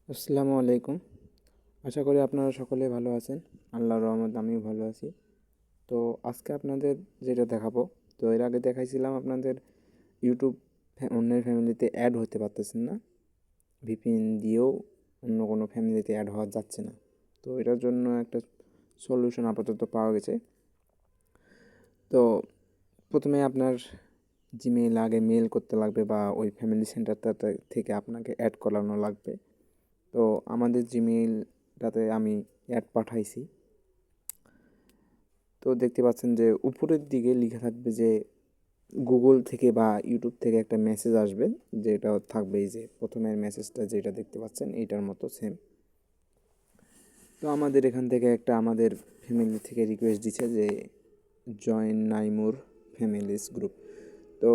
আসসালামু আলাইকুম। আশা করি আপনারা সকলে ভালো আছেন। আল্লাহর রহমতে আমিও ভালো আছি। তো আজকে আপনাদের যেটা দেখাবো, তো এর আগে দেখাইছিলাম আপনাদের ইউটিউব অন্যের ফ্যামিলিতে অ্যাড হতে পারতেছেন না, ভিপিএন দিয়েও অন্য কোনো ফ্যামিলিতে অ্যাড হওয়া যাচ্ছে না। তো এটার জন্য একটা সলিউশন আপাতত পাওয়া গেছে। তো প্রথমে আপনার জিমেইল আগে মেল করতে লাগবে বা ওই ফ্যামিলি সেন্টারটা থেকে আপনাকে অ্যাড করানো লাগবে। তো আমাদের জিমেইলটাতে আমি অ্যাড পাঠাইছি। তো দেখতে পাচ্ছেন যে উপরের দিকে লেখা থাকবে যে গুগল থেকে বা ইউটিউব থেকে একটা মেসেজ আসবে, যেটা থাকবে এই যে প্রথমের মেসেজটা যেটা দেখতে পাচ্ছেন এইটার মতো সেম। তো আমাদের এখান থেকে একটা আমাদের ফ্যামিলি থেকে রিকোয়েস্ট দিচ্ছে যে জয়েন নাইমুর ফ্যামিলিস গ্রুপ। তো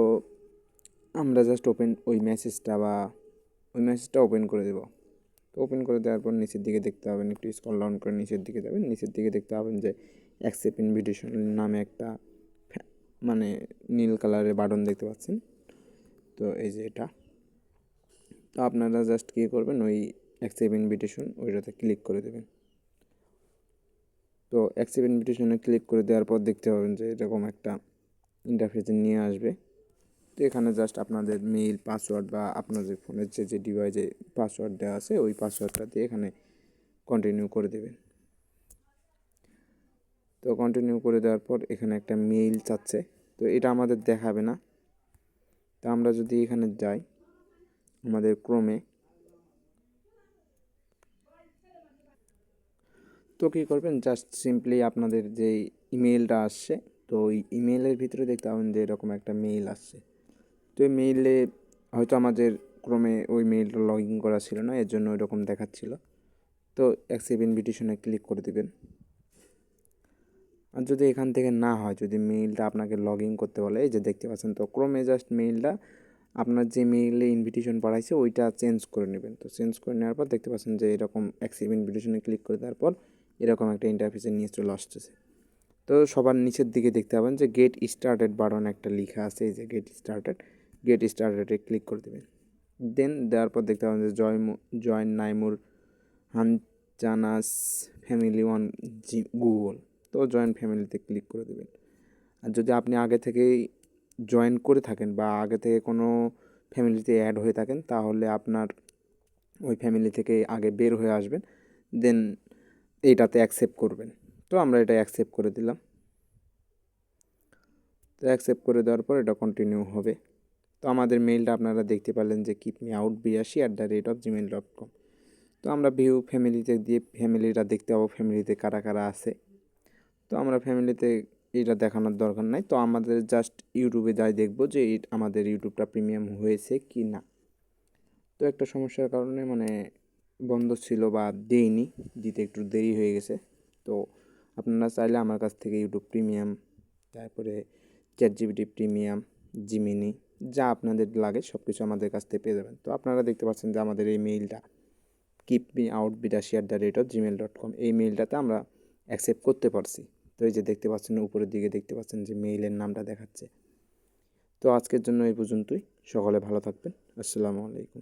আমরা জাস্ট ওই মেসেজটা ওপেন করে দেব। তো ওপেন করে দেওয়ার পর নিচের দিকে দেখতে পাবেন, একটু স্ক্রল ডাউন করে নিচের দিকে যাবেন, নিচের দিকে দেখতে পাবেন যে অ্যাকসেপ্ট ইনভিটেশন নামে একটা মানে নীল কালারের বাটন দেখতে পাচ্ছেন। তো এই যে এটা, তো আপনারা জাস্ট কী করবেন, ওই অ্যাকসেপ্ট ইনভিটেশন ওইটাতে ক্লিক করে দেবেন। তো অ্যাকসেপ্ট ইনভিটেশনে ক্লিক করে দেওয়ার পর দেখতে পাবেন যে এরকম একটা ইন্টারফেসে নিয়ে আসবে। তো এখানে জাস্ট আপনাদের মেইল পাসওয়ার্ড বা আপনাদের ফোনের যে ডিভাইসে পাসওয়ার্ড দেওয়া আছে ওই পাসওয়ার্ডটা দিয়ে এখানে কন্টিনিউ করে দেবেন। তো কন্টিনিউ করে দেওয়ার পর এখানে একটা মেইল চাচ্ছে, তো এটা আমাদের দেখাবে না। তো আমরা যদি এখানে যাই আমাদের ক্রোমে, তো কী করবেন, জাস্ট সিম্পলি আপনাদের যে ইমেইলটা আসছে, তো ওই ইমেইলের ভিতরে দেখতে পাবেন যে এরকম একটা মেইল আসছে। তো এই মেইলে হয়তো আমাদের ক্রোমে ওই মেইলটা লগ ইন করা ছিল না, এর জন্য ওইরকম দেখাচ্ছিল। তো অ্যাকসেপ্ট ইনভিটেশনে ক্লিক করে দেবেন। আর যদি এখান থেকে না হয়, যদি মেইলটা আপনাকে লগ ইন করতে বলে, এই যে দেখতে পাচ্ছেন, তো ক্রোমে জাস্ট মেইলটা আপনার যে মেইলে ইনভিটেশন পাঠাইছে ওইটা চেঞ্জ করে নেবেন। তো চেঞ্জ করে নেওয়ার পর দেখতে পাচ্ছেন যে এরকম অ্যাকসেপ্ট ইনভিটেশনে ক্লিক করে দেওয়ার পর এরকম একটা ইন্টারফেসে নিয়ে চলে আসতেছে। তো সবার নিচের দিকে দেখতে পাবেন যে গেট স্টার্টেড বাটন একটা লেখা আছে, এই যে গেট স্টার্টেডে ক্লিক করে দেবেন। দেন দেওয়ার পর দেখতে পাবেন যে জয়েন নাইমুর হানচানাস ফ্যামিলি ওয়ান গুগল। তো জয়েন ফ্যামিলিতে ক্লিক করে দেবেন। আর যদি আপনি আগে থেকেই জয়েন করে থাকেন বা আগে থেকে কোনো ফ্যামিলিতে অ্যাড হয়ে থাকেন, তাহলে আপনার ওই ফ্যামিলি থেকে আগে বের হয়ে আসবেন, দেন এইটাতে অ্যাকসেপ্ট করবেন। তো আমরা এটা অ্যাকসেপ্ট করে দিলাম। তো অ্যাকসেপ্ট করে দেওয়ার পর এটা কন্টিনিউ হবে। তো আমাদের মেইলটা আপনারা দেখতে পারলেন যে keepmeout82@gmail.com। তো আমরা ভিউ ফ্যামিলিতে দিয়ে ফ্যামিলিটা দেখতে পাবো, ফ্যামিলিতে কারা কারা আছে। তো আমরা ফ্যামিলিতে এটা দেখানোর দরকার নাই, তো আমাদের জাস্ট ইউটিউবে যাই দেখবো যে আমাদের ইউটিউবটা প্রিমিয়াম হয়েছে কি না। তো একটা সমস্যার কারণে বন্ধ ছিল বা দেইনি, দিতে একটু দেরি হয়ে গেছে। তো আপনারা চাইলে আমার কাছ থেকে ইউটিউব প্রিমিয়াম, তারপরে চ্যাটজিপিটি প্রিমিয়াম, জিমিনি, যা আপনাদের লাগে সব কিছু আমাদের কাছ থেকে পেয়ে যাবেন। তো আপনারা দেখতে পাচ্ছেন যে আমাদের এই মেইলটা keepmeout82@gmail.com, এই মেইলটাতে আমরা অ্যাকসেপ্ট করতে পারছি। তো এই যে দেখতে পাচ্ছেন উপরের দিকে দেখতে পাচ্ছেন যে মেইলের নামটা দেখাচ্ছে। তো আজকের জন্য এই পর্যন্তই। সকলে ভালো থাকবেন। আসসালামু আলাইকুম।